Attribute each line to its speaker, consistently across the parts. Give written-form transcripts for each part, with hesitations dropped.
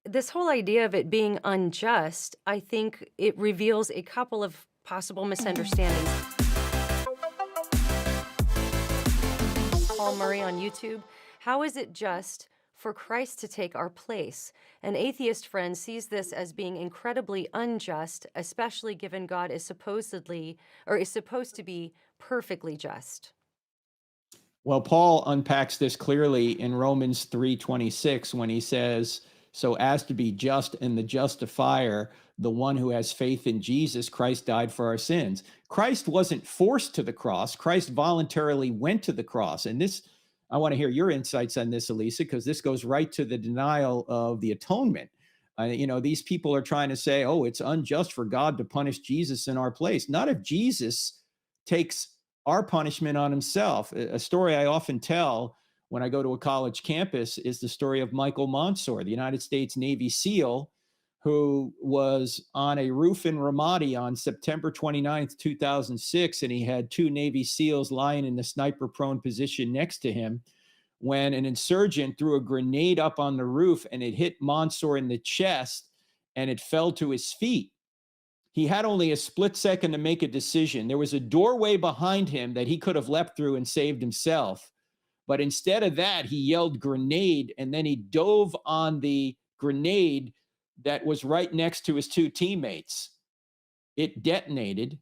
Speaker 1: this whole idea of it being unjust, I think it reveals a couple of possible misunderstandings. Paul Murray on YouTube. How is it just for Christ to take our place? An atheist friend sees this as being incredibly unjust, especially given God is supposedly or is supposed to be perfectly just.
Speaker 2: Well, Paul unpacks this clearly in Romans 3:26 when he says, "So as to be just and the justifier, the one who has faith in Jesus, Christ died for our sins." Christ wasn't forced to the cross. Christ voluntarily went to the cross. And this, I want to hear your insights on this, Elisa, because this goes right to the denial of the atonement. These people are trying to say, oh, it's unjust for God to punish Jesus in our place. Not if Jesus takes our punishment on himself. A story I often tell when I go to a college campus is the story of Michael Monsoor, the United States Navy SEAL, who was on a roof in Ramadi on September 29th, 2006, and he had two Navy SEALs lying in the sniper prone position next to him when an insurgent threw a grenade up on the roof and it hit Monsoor in the chest and it fell to his feet. He had only a split second to make a decision. There was a doorway behind him that he could have leapt through and saved himself. But instead of that, he yelled grenade, and then he dove on the grenade that was right next to his two teammates. It detonated.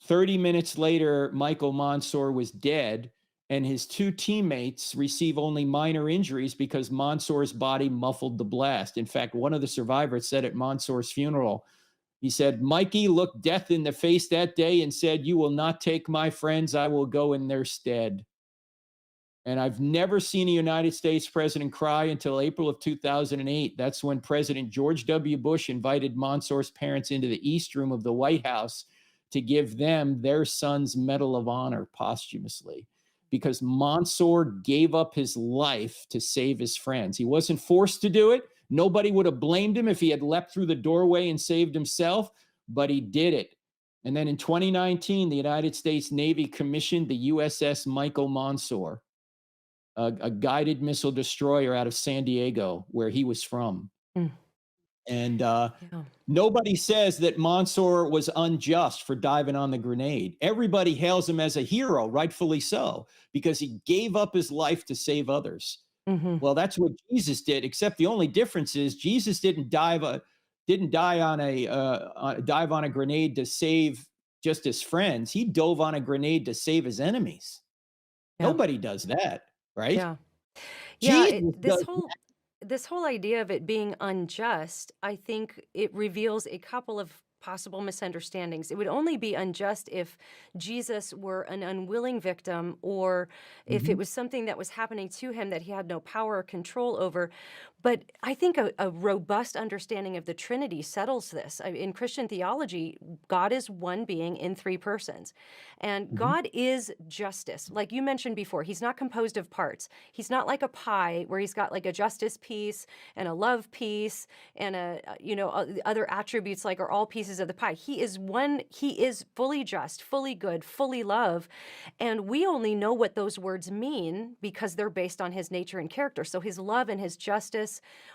Speaker 2: 30 minutes later, Michael Monsoor was dead, and his two teammates receive only minor injuries because Monsoor's body muffled the blast. In fact, one of the survivors said at Monsoor's funeral, he said, "Mikey looked death in the face that day and said, 'You will not take my friends. I will go in their stead.'" And I've never seen a United States president cry until April of 2008. That's when President George W. Bush invited Monsoor's parents into the East Room of the White House to give them their son's Medal of Honor posthumously, because Monsoor gave up his life to save his friends. He wasn't forced to do it. Nobody would have blamed him if he had leapt through the doorway and saved himself, but he did it. And then in 2019, the United States Navy commissioned the USS Michael Monsoor, a guided missile destroyer out of San Diego, where he was from.
Speaker 1: Mm,
Speaker 2: And
Speaker 1: yeah.
Speaker 2: nobody says that Mansour was unjust for diving on the grenade. Everybody hails him as a hero, rightfully so, because he gave up his life to save others.
Speaker 1: Hmm.
Speaker 2: Well, that's what Jesus did, except the only difference is Jesus didn't dive on a grenade to save just his friends. He dove on a grenade to save his enemies.
Speaker 1: Yeah.
Speaker 2: Nobody does that, right?
Speaker 1: Yeah. Yeah.
Speaker 2: Jesus does.
Speaker 1: This whole idea of it being unjust, I think it reveals a couple of possible misunderstandings. It would only be unjust if Jesus were an unwilling victim or if it
Speaker 2: Mhm.
Speaker 1: was something that was happening to him that he had no power or control over. But I think a robust understanding of the Trinity settles this. In Christian theology, God is one being in three persons. And
Speaker 2: Mhm.
Speaker 1: God is justice. Like you mentioned before, he's not composed of parts. He's not like a pie where he's got like a justice piece and a love piece and other attributes like are all pieces of the pie. He is one, he is fully just, fully good, fully love. And we only know what those words mean because they're based on his nature and character. So his love and his justice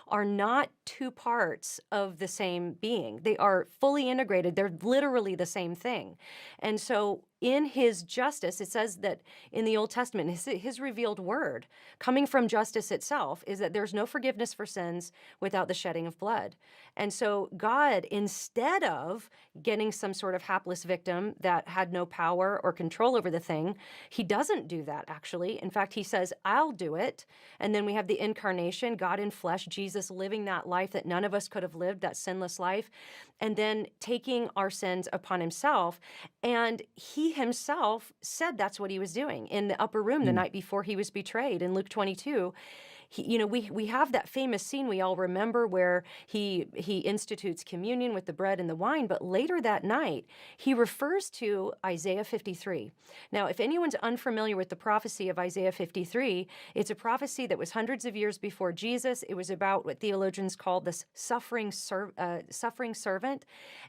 Speaker 1: are not two parts of the same being. They are fully integrated. They're literally the same thing. And so in his justice, it says that in the Old Testament, his revealed word coming from justice itself is that there's no forgiveness for sins without the shedding of blood. And so God, instead of getting some sort of hapless victim that had no power or control over the thing, he doesn't do that actually. In fact, he says, I'll do it. And then we have the incarnation, God in flesh, Jesus living that life that none of us could have lived, that sinless life, and then taking our sins upon himself. And he himself said that's what he was doing in the upper room the
Speaker 2: Mm.
Speaker 1: night before he was betrayed in Luke 22. We have that famous scene we all remember where he institutes communion with the bread and the wine, but later that night, he refers to Isaiah 53. Now, if anyone's unfamiliar with the prophecy of Isaiah 53, it's a prophecy that was hundreds of years before Jesus. It was about what theologians call this suffering servant.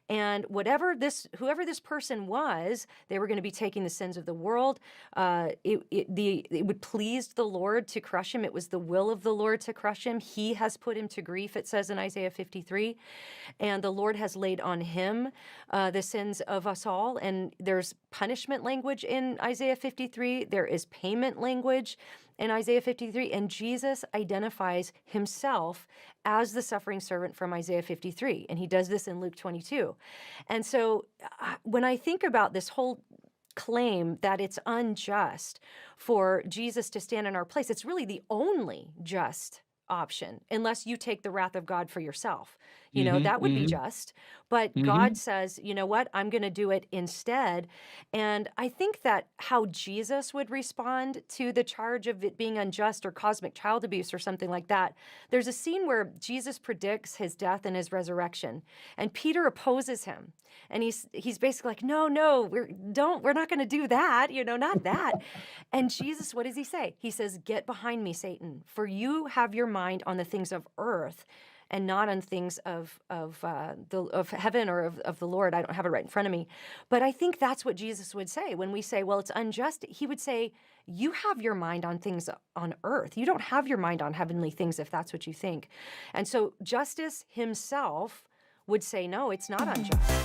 Speaker 1: And whoever this person was, they were going to be taking the sins of the world. It would please the Lord to crush him. It was the will of the Lord to crush him. He has put him to grief, it says in Isaiah 53. And the Lord has laid on him the sins of us all. And there's punishment language in Isaiah 53. There is payment language in Isaiah 53. And Jesus identifies himself as the suffering servant from Isaiah 53. And he does this in Luke 22. And so when I think about this whole claim that it's unjust for Jesus to stand in our place, it's really the only just option, unless you take the wrath of God for yourself. That would be just. But God says, you know what? I'm going to do it instead. And I think that how Jesus would respond to the charge of it being unjust or cosmic child abuse or something like that, there's a scene where Jesus predicts his death and his resurrection, and Peter opposes him. And he's basically like, no, we're not going to do that, not that. And Jesus, what does he say? He says, "Get behind me, Satan, for you have your mind on the things of earth and not on things of heaven or of the Lord." I don't have it right in front of me. But I think that's what Jesus would say when we say, well, it's unjust. He would say, you have your mind on things on earth. You don't have your mind on heavenly things if that's what you think. And so justice himself would say, no, it's not unjust.